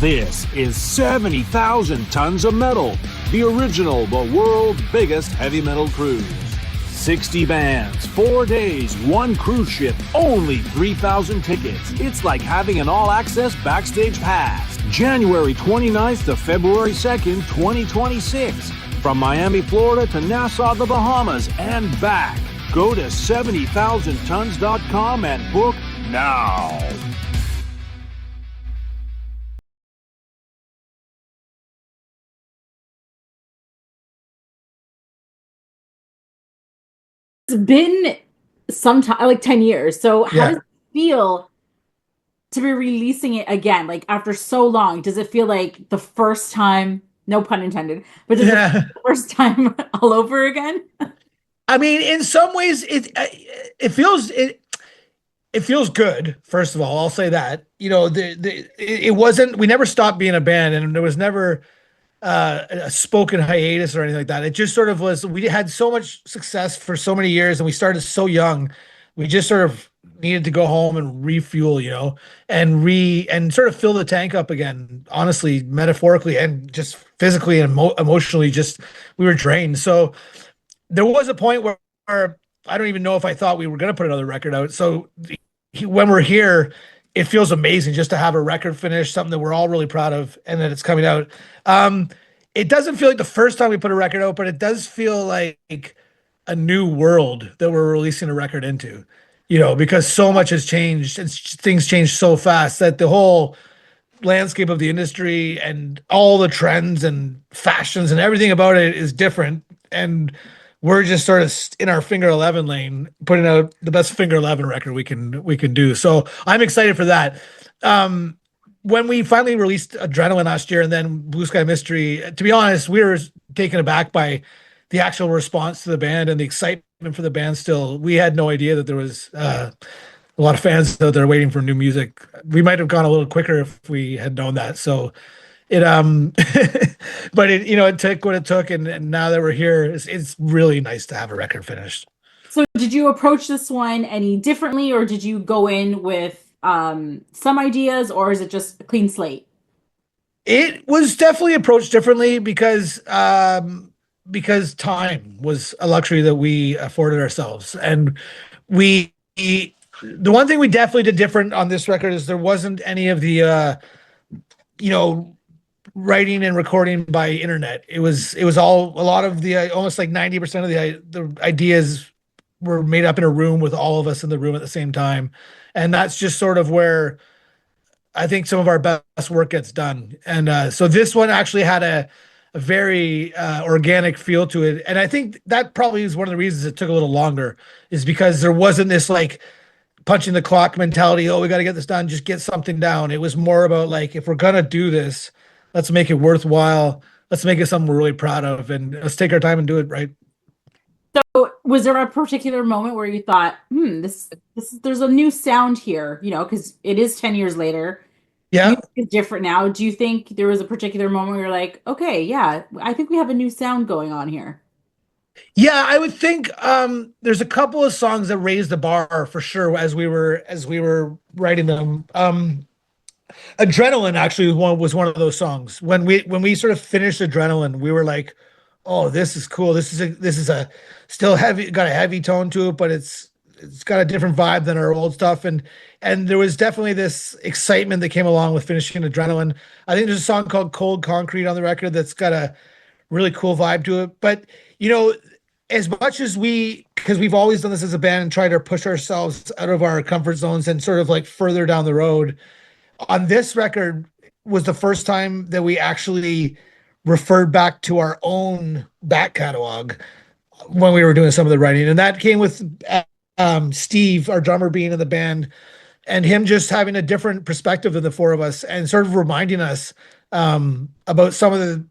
This is 70,000 Tons of Metal, the original but world's biggest heavy metal cruise. 60 bands, 4 days, 1 cruise ship, only 3,000 tickets. It's like having an all-access backstage pass. January 29th to February 2nd, 2026. From Miami, Florida to Nassau, the Bahamas, and back. Go to 70000tons.com and book now. It's been some time, like 10 years. So how does it feel to be releasing it again? Like after so long, does it feel like the first time, no pun intended, but does it feel like the first time all over again? I mean, in some ways it feels good. First of all, I'll say that. You know, it wasn't, we never stopped being a band, and there was never a spoken hiatus or anything like that. It just sort of was, we had so much success for so many years and we started so young. We just sort of needed to go home and refuel, you know, and sort of fill the tank up again, honestly, metaphorically and just physically and emotionally, just we were drained. So there was a point where I don't even know if I thought we were going to put another record out. So when we're here, it feels amazing just to have a record finished, something that we're all really proud of, and that it's coming out. It doesn't feel like the first time we put a record out, but it does feel like a new world that we're releasing a record into, you know, because so much has changed and things change so fast that the whole landscape of the industry and all the trends and fashions and everything about it is different. And we're just sort of in our Finger 11 lane, putting out the best Finger 11 record we can do. So I'm excited for that. When we finally released Adrenaline last year and then Blue Sky Mystery, to be honest, we were taken aback by the actual response to the band and the excitement for the band still. We had no idea that there was a lot of fans out there waiting for new music. We might have gone a little quicker if we had known that. So it but it, you know, it took what it took, and now that we're here, it's really nice to have a record finished. So did you approach this one any differently, or did you go in with some ideas, or is it just a clean slate? It was definitely approached differently because time was a luxury that we afforded ourselves, and the one thing we definitely did different on this record is there wasn't any of the you know, writing and recording by internet. It was all, a lot of the almost like 90% of the ideas were made up in a room with all of us in the room at the same time, and that's just sort of where I think some of our best work gets done. And so this one actually had a very organic feel to it, and I think that probably is one of the reasons it took a little longer, is because there wasn't this like punching the clock mentality. Oh, we got to get this done, just get something down. It was more about like, if we're gonna do this, let's make it worthwhile. Let's make it something we're really proud of, and let's take our time and do it right. So was there a particular moment where you thought, there's a new sound here, you know, because it is 10 years later. Yeah. Music is different now. Do you think there was a particular moment where you're like, okay, yeah, I think we have a new sound going on here? Yeah, I would think there's a couple of songs that raised the bar for sure as we were writing them. Adrenaline actually was one of those songs. When we sort of finished Adrenaline, we were like, oh, this is cool. This is a still heavy, got a heavy tone to it, but it's got a different vibe than our old stuff. And there was definitely this excitement that came along with finishing Adrenaline. I think there's a song called Cold Concrete on the record that's got a really cool vibe to it. But you know, as much as because we've always done this as a band and tried to push ourselves out of our comfort zones and sort of like further down the road, on this record was the first time that we actually referred back to our own back catalog when we were doing some of the writing. And that came with Steve, our drummer, being in the band, and him just having a different perspective than the four of us, and sort of reminding us about some of the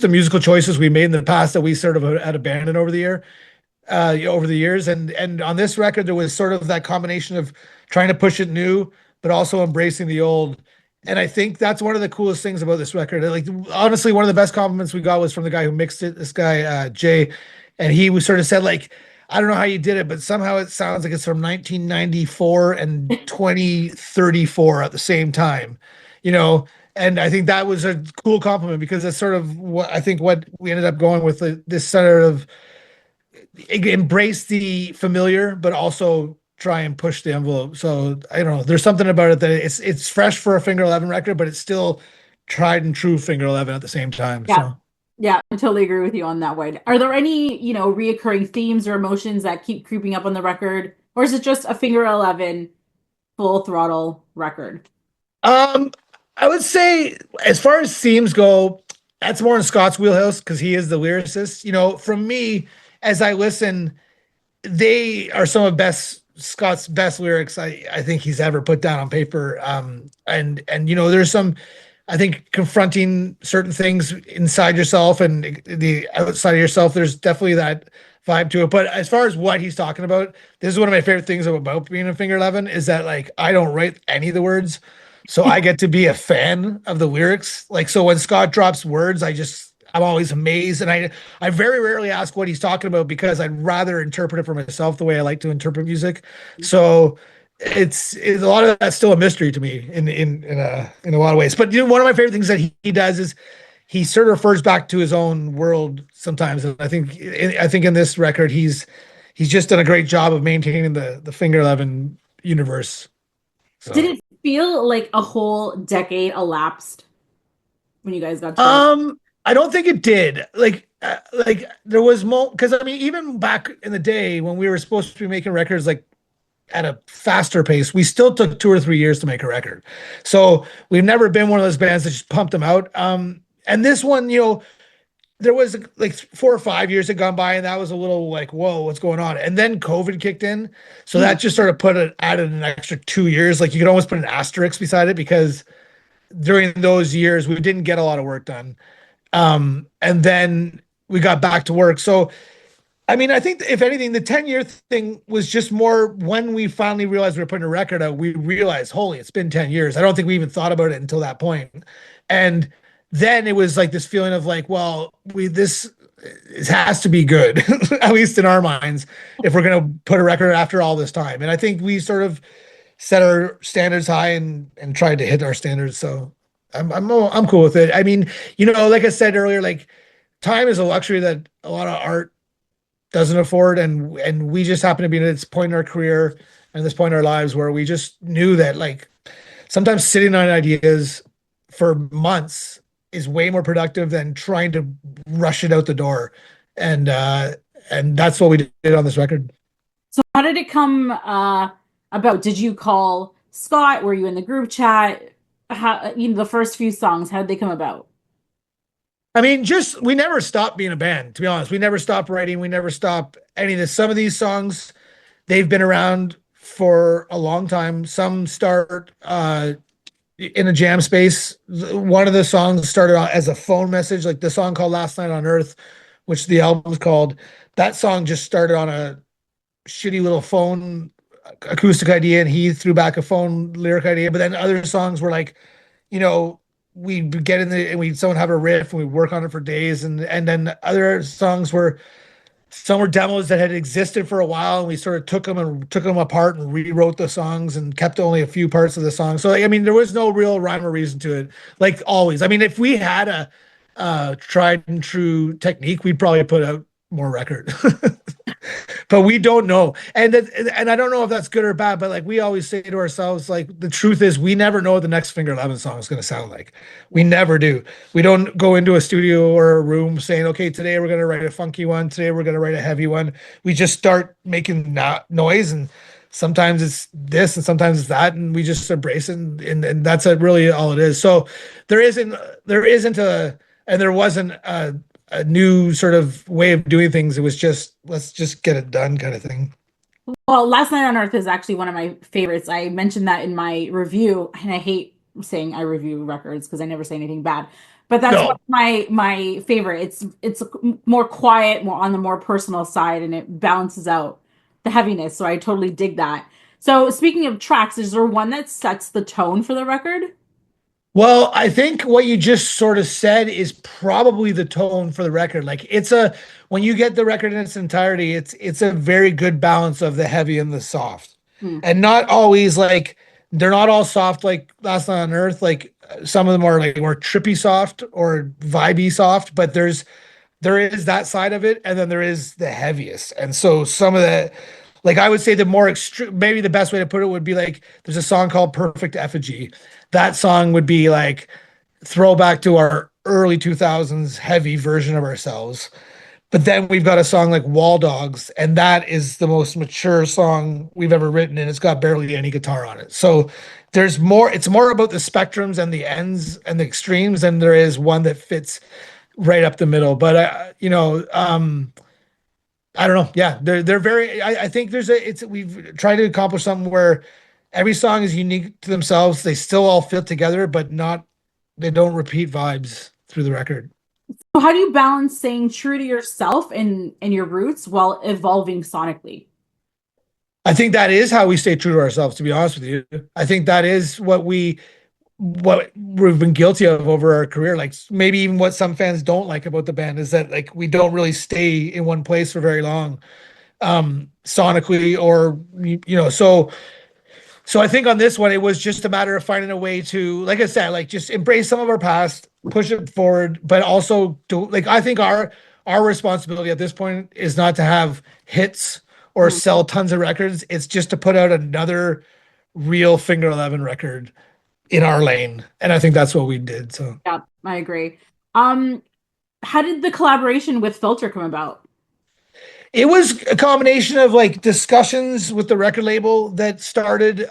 musical choices we made in the past that we sort of had abandoned over the years. And on this record, there was sort of that combination of trying to push it new, but also embracing the old. And I think that's one of the coolest things about this record. Like, honestly, one of the best compliments we got was from the guy who mixed it, this guy, Jay. And he was sort of said, like, I don't know how you did it, but somehow it sounds like it's from 1994 and 2034 at the same time, you know? And I think that was a cool compliment because that's sort of what we ended up going with, this sort of embrace the familiar, but also try and push the envelope. So I don't know. There's something about it that it's fresh for a Finger Eleven record, but it's still tried and true Finger Eleven at the same time. Yeah. So Yeah, I totally agree with you on that one. Are there any, reoccurring themes or emotions that keep creeping up on the record? Or is it just a Finger 11 full throttle record? I would say as far as themes go, that's more in Scott's wheelhouse because he is the lyricist. From me, as I listen, they are some of Scott's best lyrics I think he's ever put down on paper. And there's some, I think, confronting certain things inside yourself and the outside of yourself. There's definitely that vibe to it. But as far as what he's talking about, this is one of my favorite things about being a Finger Eleven is that, like, I don't write any of the words. So I get to be a fan of the lyrics. Like, so when Scott drops words, I'm always amazed. And I very rarely ask what he's talking about because I'd rather interpret it for myself the way I like to interpret music. So it's a lot of that's still a mystery to me in a lot of ways. But one of my favorite things that he does is he sort of refers back to his own world sometimes. And I think in this record, he's just done a great job of maintaining the Finger Eleven universe. So. Did it feel like a whole decade elapsed when you guys got to I don't think it did. Like there was because I mean, even back in the day when we were supposed to be making records like at a faster pace, we still took 2 or 3 years to make a record. So we've never been one of those bands that just pumped them out. And this one, there was like 4 or 5 years had gone by, and that was a little like, whoa, what's going on? And then COVID kicked in. So that just sort of added an extra 2 years. Like you could almost put an asterisk beside it because during those years, we didn't get a lot of work done. And then we got back to work. So, I mean, I think if anything, the 10-year thing was just more when we finally realized we were putting a record out, we realized, holy, it's been 10 years. I don't think we even thought about it until that point. And then it was like this feeling of like, well, this has to be good, at least in our minds, if we're going to put a record after all this time. And I think we sort of set our standards high and tried to hit our standards. So I'm cool with it. I mean, like I said earlier, like time is a luxury that a lot of art doesn't afford. And we just happen to be at this point in our career and this point in our lives where we just knew that, like, sometimes sitting on ideas for months is way more productive than trying to rush it out the door. And that's what we did on this record. So how did it come about? Did you call Scott? Were you in the group chat? How, the first few songs, how did they come about? I mean, we never stopped being a band, to be honest. We never stopped writing. We never stopped any of this. Some of these songs, they've been around for a long time. Some start in a jam space. One of the songs started out as a phone message, like the song called Last Night on Earth, which the album's called. That song just started on a shitty little phone acoustic idea, and he threw back a phone lyric idea. But then other songs were like, we'd get in and someone have a riff and we'd work on it for days. And then other songs some were demos that had existed for a while, and we sort of took them apart and rewrote the songs and kept only a few parts of the song. So, I mean, there was no real rhyme or reason to it. Like always. I mean, if we had a tried and true technique, we'd probably put out more record. But we don't know. And I don't know if that's good or bad, but like we always say to ourselves, like, the truth is we never know what the next Finger Eleven song is going to sound like. We never do. We don't go into a studio or a room saying, okay, today we're going to write a funky one. Today we're going to write a heavy one. We just start making noise, and sometimes it's this and sometimes it's that, and we just embrace it. And that's really all it is. So there isn't and there wasn't a new sort of way of doing things. It was just, let's just get it done kind of thing. Well, Last Night on Earth is actually one of my favorites. I mentioned that in my review, and I hate saying I review records because I never say anything bad, but that's one of my favorite. It's more quiet, more on the more personal side, and it balances out the heaviness. So I totally dig that. So speaking of tracks, is there one that sets the tone for the record? Well, I think what you just sort of said is probably the tone for the record. Like when you get the record in its entirety, it's a very good balance of the heavy and the soft, and not always like They're not all soft like Last Night on Earth. Like some of them are like more trippy soft or vibey soft, but there is that side of it, and then there is the heaviest. And so some of the, like I would say the more extreme, maybe the best way to put it would be like there's a song called Perfect Effigy. That song would be like throwback to our early 2000s heavy version of ourselves. But then we've got a song like Wall Dogs, and that is the most mature song we've ever written, and it's got barely any guitar on it. So there's more, it's more about the spectrums and the ends and the extremes than there is one that fits right up the middle. But I don't know. Yeah, they're very. I think there's a. It's we've tried to accomplish something where every song is unique to themselves. They still all fit together, but not. They don't repeat vibes through the record. So how do you balance staying true to yourself and your roots while evolving sonically? I think that is how we stay true to ourselves. To be honest with you, I think that is what we've been guilty of over our career. Like maybe even what some fans don't like about the band is that like we don't really stay in one place for very long, sonically or so I think on this one it was just a matter of finding a way to, like I said, like just embrace some of our past, push it forward, but also do, like I think our responsibility at this point is not to have hits or sell tons of records. It's just to put out another real Finger Eleven record in our lane, and I think that's what we did. So Yeah, I agree. How did the collaboration with Filter come about? it was a combination of like discussions with the record label that started,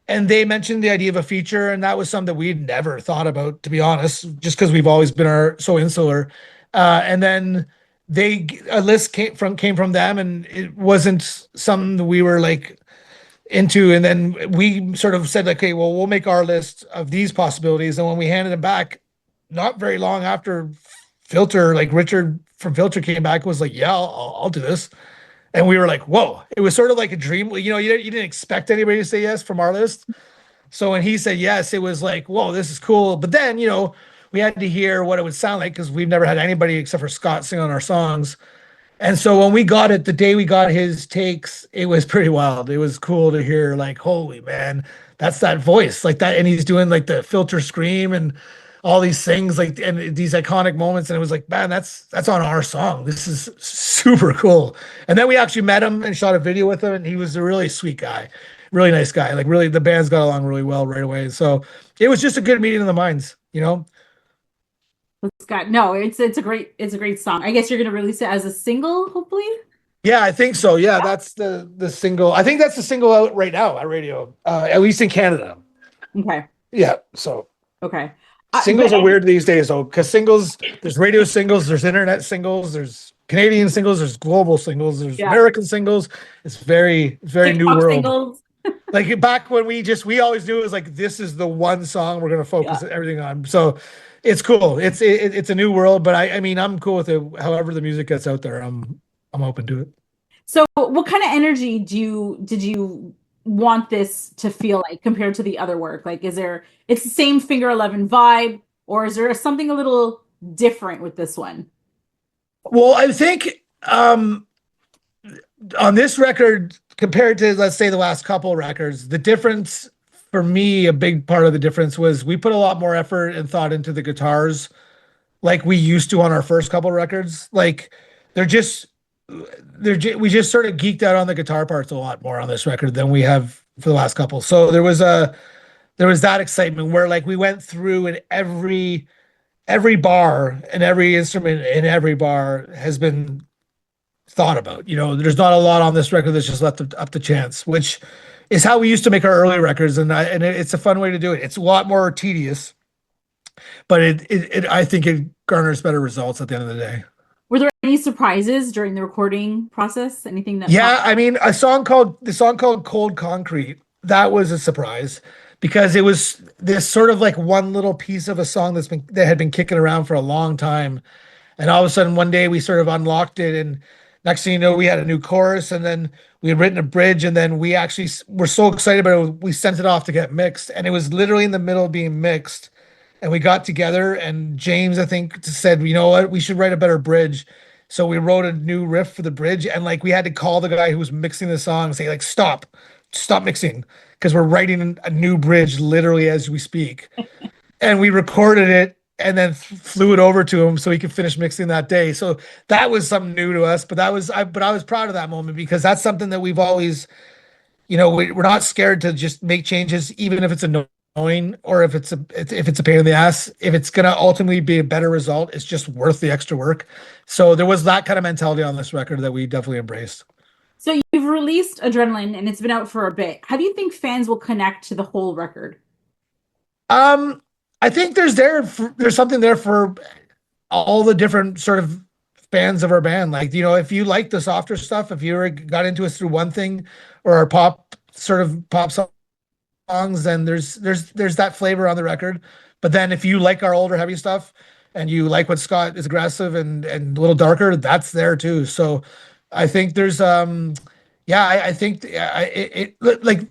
and they mentioned the idea of a feature, and that was something that we'd never thought about, to be honest, just because we've always been so insular. And then a list came from them, and it wasn't something that we were like into. And then we sort of said, okay, well, we'll make our list of these possibilities. And when we handed them back, not very long after Filter, like Richard from Filter came back, was like, yeah, I'll do this. And we were like, whoa, it was sort of like a dream. You didn't expect anybody to say yes from our list. So when he said yes, it was like, whoa, this is cool. But then, we had to hear what it would sound like because we've never had anybody except for Scott sing on our songs. And so when we got it, the day we got his takes, it was pretty wild. It was cool to hear, like, holy man, that's that voice, like that. And he's doing like the Filter scream and all these things, like, and these iconic moments. And it was like, man, that's on our song. This is super cool. And then we actually met him and shot a video with him, and he was a really sweet guy, really nice guy. Like, really, the bands got along really well right away. So it was just a good meeting of the minds, Scott, no, it's a great song. I guess you're gonna release it as a single, hopefully. Yeah, I think so. Yeah, that's the single. I think that's the single out right now at radio, at least in Canada. Okay. Yeah. So Okay. singles are weird these days, though, because there's radio singles, there's internet singles, there's Canadian singles, there's global singles, there's American singles. It's very new world. Singles. Like back when we always knew it was like, this is the one song we're gonna focus everything on. So it's cool. It's a new world, but I mean, I'm cool with it. However the music gets out there, I'm open to it. So what kind of energy did you want this to feel like compared to the other work? Like, it's the same Finger Eleven vibe, or is there something a little different with this one? Well, I think on this record, compared to, let's say, the last couple records, the difference for me, a big part of the difference was we put a lot more effort and thought into the guitars like we used to on our first couple records. Like we just sort of geeked out on the guitar parts a lot more on this record than we have for the last couple. So there was that excitement where like we went through, and every bar and every instrument in every bar has been thought about. There's not a lot on this record that's just left up to chance, which is how we used to make our early records, and it's a fun way to do it. It's a lot more tedious, but I think it garners better results at the end of the day. Were there any surprises during the recording process? Anything that? Yeah, I mean, the song called Cold Concrete, that was a surprise because it was this sort of like one little piece of a song that had been kicking around for a long time, and all of a sudden one day we sort of unlocked it, and next thing you know, we had a new chorus, and then we had written a bridge, and then we actually were so excited about it, we sent it off to get mixed, and it was literally in the middle of being mixed, and we got together, and James, I think, said, you know what, we should write a better bridge. So we wrote a new riff for the bridge, and like we had to call the guy who was mixing the song and say, like, stop, stop mixing because we're writing a new bridge literally as we speak. And we recorded it and then flew it over to him so he could finish mixing that day. So that was something new to us, but I was proud of that moment because that's something that we've always, we're not scared to just make changes, even if it's annoying or if it's a pain in the ass. If it's going to ultimately be a better result, it's just worth the extra work. So there was that kind of mentality on this record that we definitely embraced. So you've released Adrenaline and it's been out for a bit. How do you think fans will connect to the whole record? I think there's something there for all the different sort of fans of our band. Like, if you like the softer stuff, if you got into us through one thing or our pop songs, then there's that flavor on the record. But then if you like our older heavy stuff and you like what Scott is aggressive and a little darker, that's there too. So I think there's I think like,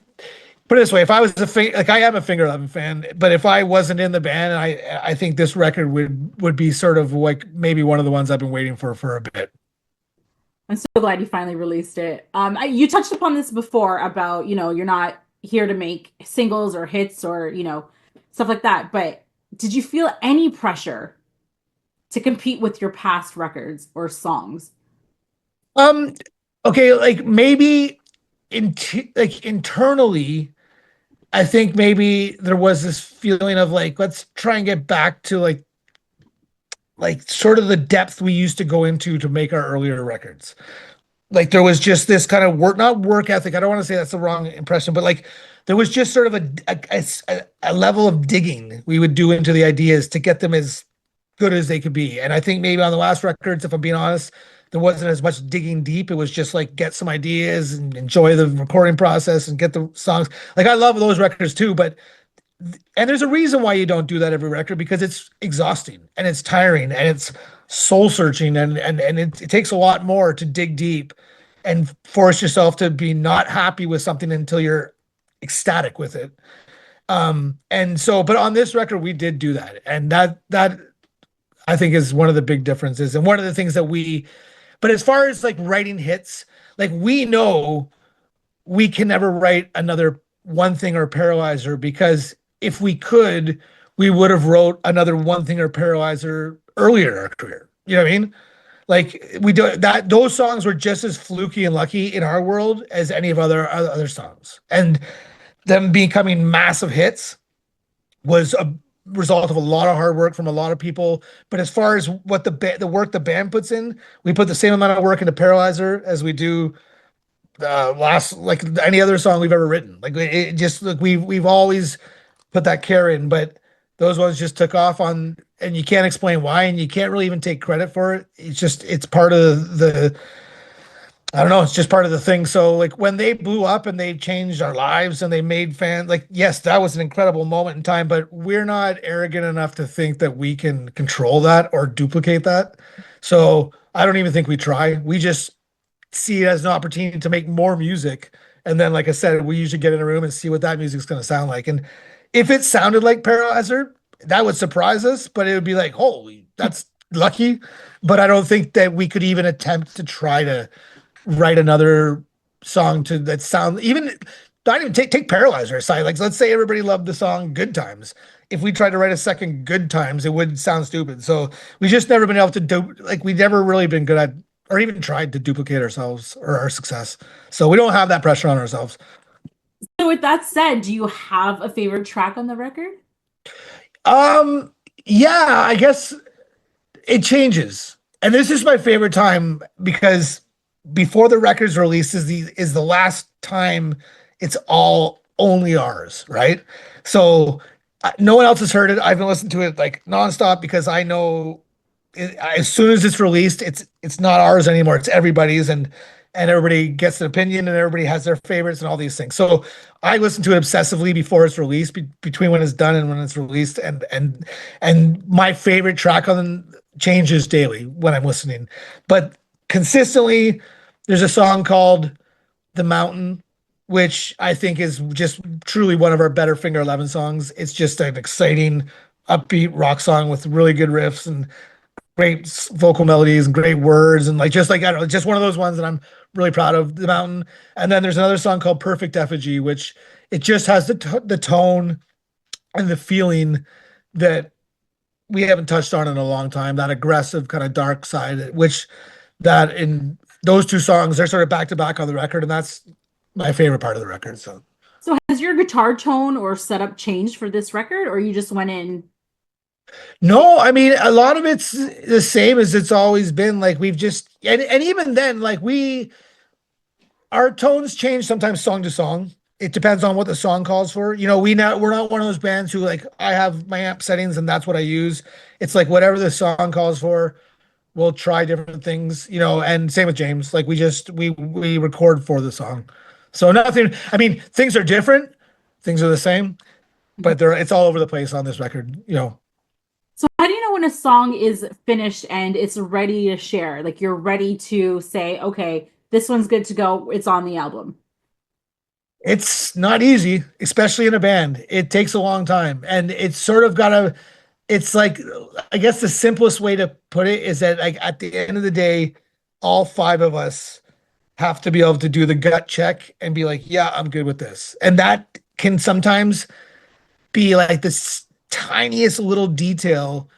put it this way, if I was I am a Finger Eleven fan, but if I wasn't in the band, I think this record would be sort of like maybe one of the ones I've been waiting for a bit. I'm so glad you finally released it. You touched upon this before about, you're not here to make singles or hits or, stuff like that. But did you feel any pressure to compete with your past records or songs? Okay, like maybe internally, I think maybe there was this feeling of like, let's try and get back to like sort of the depth we used to go into to make our earlier records. Like there was just this kind of not work ethic. I don't want to say that's the wrong impression, but like there was just sort of a level of digging we would do into the ideas to get them as good as they could be. And I think maybe on the last records, if I'm being honest, there wasn't as much digging deep. It was just like get some ideas and enjoy the recording process and get the songs. Like I love those records too, and there's a reason why you don't do that every record, because it's exhausting and it's tiring and it's soul searching and it takes a lot more to dig deep and force yourself to be not happy with something until you're ecstatic with it. And so, but on this record, we did do that. And that I think is one of the big differences. And one of the things that but as far as like writing hits, like we know we can never write another One Thing or Paralyzer, because if we could, we would have wrote another One Thing or Paralyzer earlier in our career. You know what I mean? Like we do that. Those songs were just as fluky and lucky in our world as any of other songs, and them becoming massive hits was a result of a lot of hard work from a lot of people. But as far as what the work the band puts in, we put the same amount of work into Paralyzer as we do like any other song we've ever written. Like it just like we've always put that care in, but those ones just took off and you can't explain why, and you can't really even take credit for it. It's part of I don't know, it's just part of the thing. So like when they blew up and they changed our lives and they made fans, like, yes, that was an incredible moment in time, but we're not arrogant enough to think that we can control that or duplicate that. So I don't even think we try. We just see it as an opportunity to make more music. And then, like I said, we usually get in a room and see what that music's going to sound like. And if it sounded like Paralyzer, that would surprise us, but it would be like, holy, that's lucky. But I don't think that we could even attempt to try to write another song that sound, even not even take Paralyzer aside. Like, let's say everybody loved the song Good Times. If we tried to write a second Good Times, it would sound stupid. So we just never been able to do, like, we've never really been good at or even tried to duplicate ourselves or our success. So we don't have that pressure on ourselves. So with that said, do you have a favorite track on the record? Yeah, I guess it changes. And this is my favorite time because before the record's release is the last time it's all only ours, right? So no one else has heard it. I've been listening to it like nonstop because I know as soon as it's released, it's not ours anymore. It's everybody's, and everybody gets an opinion and everybody has their favorites and all these things. So I listen to it obsessively before it's released, between when it's done and when it's released. And my favorite track on changes daily when I'm listening, but consistently there's a song called The Mountain, which I think is just truly one of our better Finger Eleven songs. It's just an exciting, upbeat rock song with really good riffs and great vocal melodies and great words, and like just like I don't know, just one of those ones that I'm really proud of, The Mountain. And then there's another song called Perfect Effigy, which it just has the tone and the feeling that we haven't touched on in a long time, that aggressive kind of dark side, which that in those two songs, they're sort of back to back on the record, and that's my favorite part of the record. So has your guitar tone or setup changed for this record, or you just went in? No, I mean a lot of it's the same as it's always been. Like we've just and even then, like we our tones change sometimes song to song. It depends on what the song calls for. You know, we're not one of those bands who like I have my amp settings and that's what I use. It's like whatever the song calls for, we'll try different things, you know, and same with James. Like we record for the song. So nothing, I mean, things are different, things are the same, but it's all over the place on this record, you know. So how do you know when a song is finished and it's ready to share? Like you're ready to say, okay, this one's good to go. It's on the album. It's not easy, especially in a band. It takes a long time. And it's sort of it's like, I guess the simplest way to put it is that like at the end of the day, all five of us have to be able to do the gut check and be like, yeah, I'm good with this. And that can sometimes be like this tiniest little detail.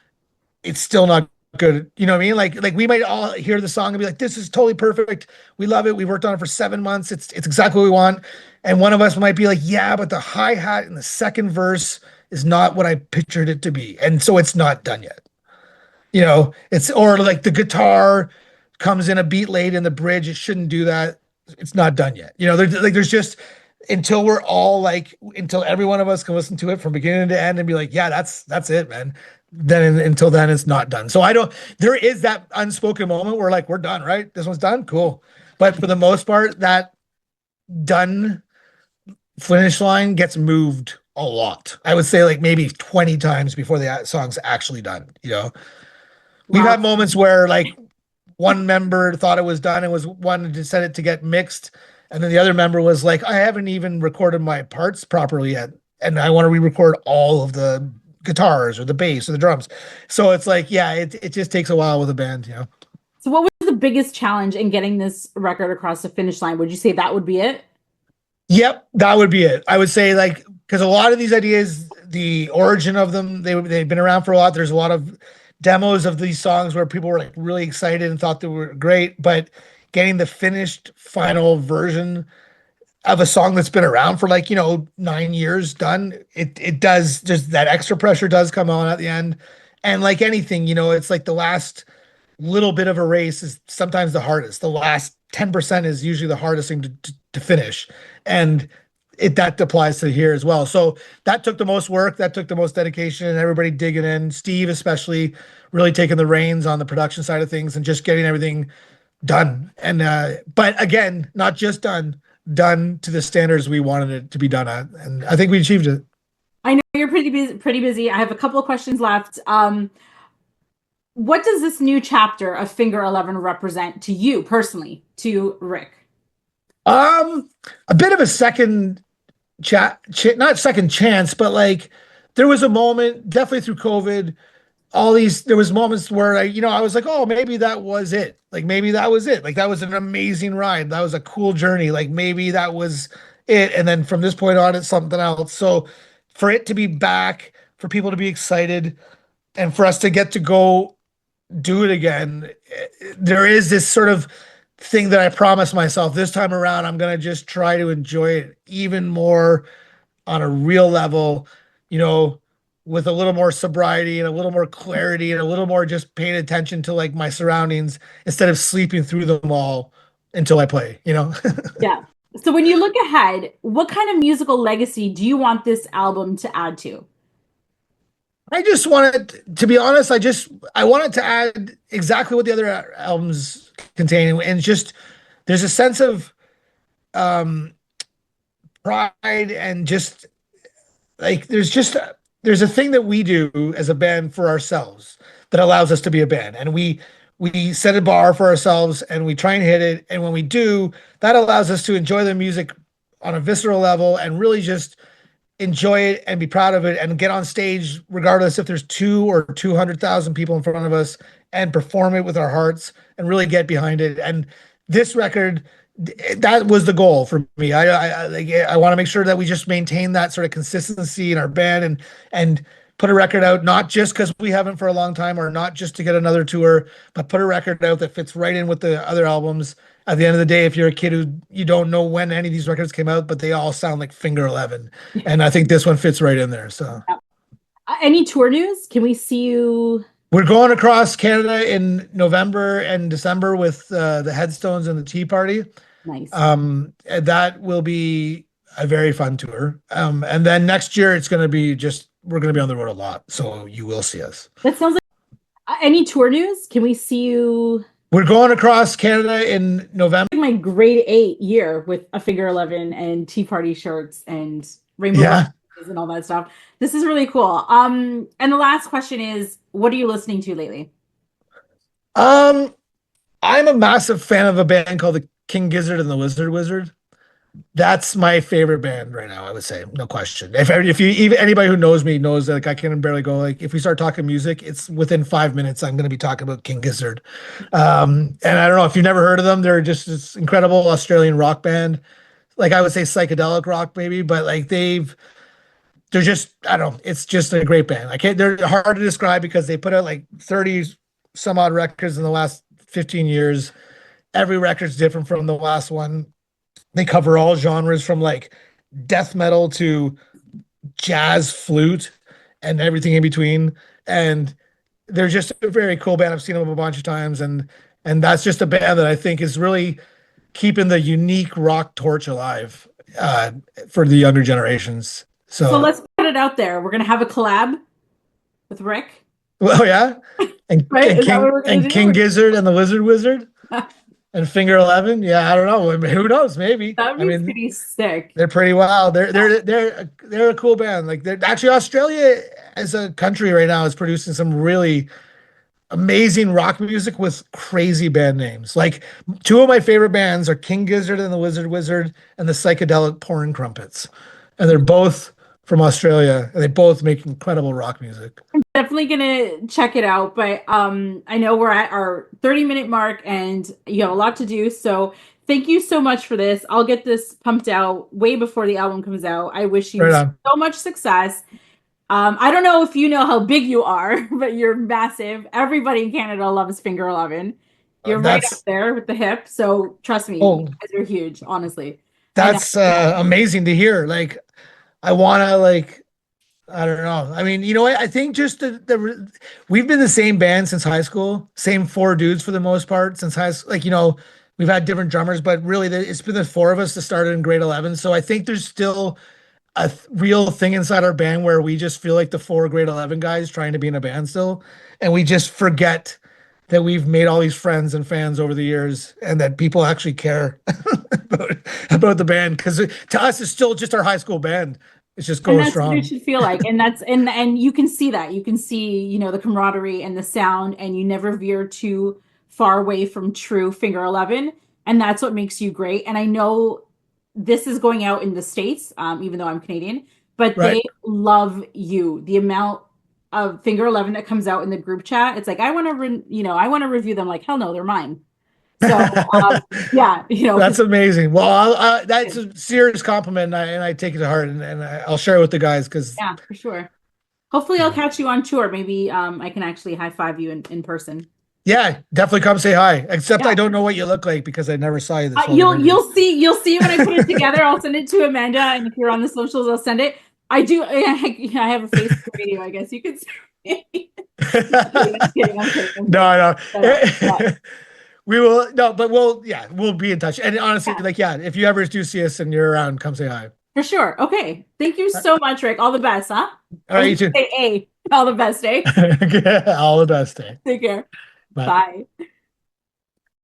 It's still not good. You know what I mean? Like we might all hear the song and be like, this is totally perfect. We love it. We worked on it for 7 months. It's exactly what we want. And one of us might be like, yeah, but the hi-hat in the second verse is not what I pictured it to be. And so it's not done yet. You know, it's or like the guitar comes in a beat late in the bridge. It shouldn't do that. It's not done yet. You know, there's just until we're all like until every one of us can listen to it from beginning to end and be like, yeah, that's it, man. Then until then it's not done. So there is that unspoken moment where like we're done, right? This one's done, cool. But for the most part, that done finish line gets moved a lot. I would say like maybe 20 times before the song's actually done, you know. We've had moments where like one member thought it was done and was wanted to send it to get mixed, and then the other member was like, I haven't even recorded my parts properly yet, and I want to re-record all of the guitars or the bass or the drums. So it's like, yeah, it just takes a while with a band, you know. So what was the biggest challenge in getting this record across the finish line? Would you say that would be it? Yep, that would be it. I would say like because a lot of these ideas, the origin of them, they've been around for a lot. There's a lot of demos of these songs where people were like really excited and thought they were great, but getting the finished final version of a song that's been around for like, you know, 9 years done, it does just that extra pressure does come on at the end. And like anything, you know, it's like the last little bit of a race is sometimes the hardest. The last 10% is usually the hardest thing to finish. And that applies to here as well. So that took the most work, that took the most dedication, and everybody digging in. Steve, especially, really taking the reins on the production side of things and just getting everything done. And but again, not just done to the standards we wanted it to be done at. And I think we achieved it. I know you're pretty busy. I have a couple of questions left. What does this new chapter of Finger 11 represent to you personally, to Rick? A bit of a second not second chance, but like there was a moment, definitely through COVID, there was moments where I was like, oh, maybe that was it. Like maybe that was it. Like that was an amazing ride. That was a cool journey. Like maybe that was it. And then from this point on, it's something else. So for it to be back, for people to be excited, and for us to get to go do it again, there is this sort of thing that I promised myself this time around. I'm going to just try to enjoy it even more on a real level, you know, with a little more sobriety and a little more clarity and a little more just paying attention to like my surroundings instead of sleeping through them all until I play, you know? Yeah. So when you look ahead, what kind of musical legacy do you want this album to add to? I just wanted, to be honest, I wanted to add exactly what the other albums contain, and just there's a sense of pride, and just like there's a thing that we do as a band for ourselves that allows us to be a band, and we set a bar for ourselves and we try and hit it, and when we do, that allows us to enjoy the music on a visceral level and really just enjoy it and be proud of it and get on stage, regardless if there's 200,000 people in front of us, and perform it with our hearts and really get behind it. And this record, that was the goal for me. I want to make sure that we just maintain that sort of consistency in our band and put a record out, not just because we haven't for a long time or not just to get another tour, but put a record out that fits right in with the other albums. At the end of the day, if you're a kid who you don't know when any of these records came out, but they all sound like Finger 11. And I think this one fits right in there. So any tour news? Can we see you? We're going across Canada in November and December with the Headstones and the Tea Party. Nice. That will be a very fun tour. And then next year it's going to be we're going to be on the road a lot. So you will see us. That sounds like any tour news. Can we see you? We're going across Canada in November. My grade 8 year with a Finger 11 and Tea Party shirts and rainbow and all that stuff. This is really cool. And the last question is, what are you listening to lately? I'm a massive fan of a band called the King Gizzard and the Lizard Wizard. That's my favorite band right now, I would say, no question. If you even anybody who knows me knows that like I can barely go like if we start talking music, it's within 5 minutes I'm going to be talking about King Gizzard. And I don't know if you've never heard of them. They're just this incredible Australian rock band. Like I would say psychedelic rock maybe, but like they're just I don't know. It's just a great band. They're hard to describe because they put out like 30 some odd records in the last 15 years. Every record's different from the last one. They cover all genres from like death metal to jazz flute and everything in between. And they're just a very cool band. I've seen them a bunch of times. And that's just a band that I think is really keeping the unique rock torch alive for the younger generations. So let's put it out there. We're going to have a collab with Rick. Well, yeah. And, right? and King Gizzard and the Lizard Wizard. And Finger 11, yeah, I don't know. Who knows? Maybe. That would be pretty sick. They're pretty wild. They're a cool band. Like they're actually Australia as a country right now is producing some really amazing rock music with crazy band names. Like two of my favorite bands are King Gizzard and the Lizard Wizard and the Psychedelic Pouring Crumpets, and they're both from Australia, and they both make incredible rock music. I'm definitely gonna check it out, but I know we're at our 30-minute mark and you have a lot to do, so thank you so much for this. I'll get this pumped out way before the album comes out. I wish you so much success. I don't know if you know how big you are, but you're massive. Everybody in Canada loves Finger 11. You're right up there with the hip, so trust me, you guys are huge, honestly. That's amazing to hear. Like I want to I don't know. I mean, you know what? I think just we've been the same band since high school, same 4 dudes for the most part since high school. Like, you know, we've had different drummers, but really it's been the 4 of us that started in grade 11. So I think there's still a real thing inside our band where we just feel like the 4 grade 11 guys trying to be in a band still. And we just forget that we've made all these friends and fans over the years and that people actually care about the band. Because to us, it's still just our high school band. It's just going strong. What it should feel like. And and you can see that. You can see, you know, the camaraderie and the sound, and you never veer too far away from true Finger 11. And that's what makes you great. And I know this is going out in the States, even though I'm Canadian, but they love you. The amount of Finger 11 that comes out in the group chat, it's like, I want to review them. Like, hell no, they're mine. So yeah, you know, that's amazing. Well, that's a serious compliment, and I take it to heart, and I'll share it with the guys because yeah, for sure. Hopefully, I'll catch you on tour. Maybe I can actually high five you in person. Yeah, definitely come say hi. Except I don't know what you look like because I never saw you. You'll see when I put it together. I'll send it to Amanda, and if you're on the socials, I'll send it. I do. I have a Facebook radio. I guess you could say. I'm kidding. No. We will but we'll be in touch. And honestly, if you ever do see us and you're around, come say hi. For sure. Okay. Thank you so much, Rick. All the best, huh? All right, you too. Say all the best, eh? All the best, eh? Take care. Bye. Bye.